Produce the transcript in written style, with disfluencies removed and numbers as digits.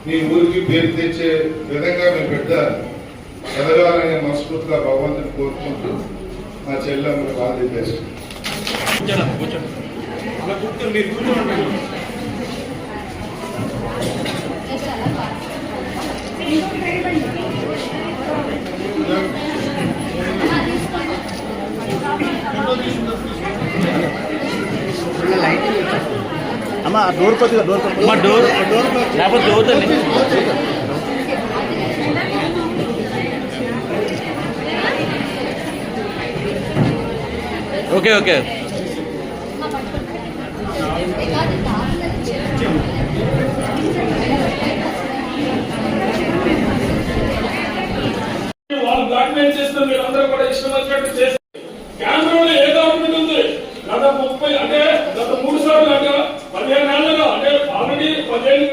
మీ ఊరికి పేరు తెచ్చే విధంగా మీ బిడ్డ ఎదగాలని మనస్ఫూర్తిగా భగవంతుని కోరుకుంటూ మా చెల్లెమ్మకు బాధ చేస్తాను. అమ్మా డోర్ కొద్దిగా డోర్ లేకపోతే చదువుతుంది. ఓకే ఓకే వాళ్ళు బ్లాక్మెయిల్ చేస్తే మీరందరూ కూడా ఇష్టం వచ్చినట్టు చేస్తే కేంద్రంలో ఏ గవర్నమెంట్ ఉంది? గత 3 సార్లు అంటే 15 ఏళ్ళగా అంటే ఆల్రెడీ 10 ఏళ్ళు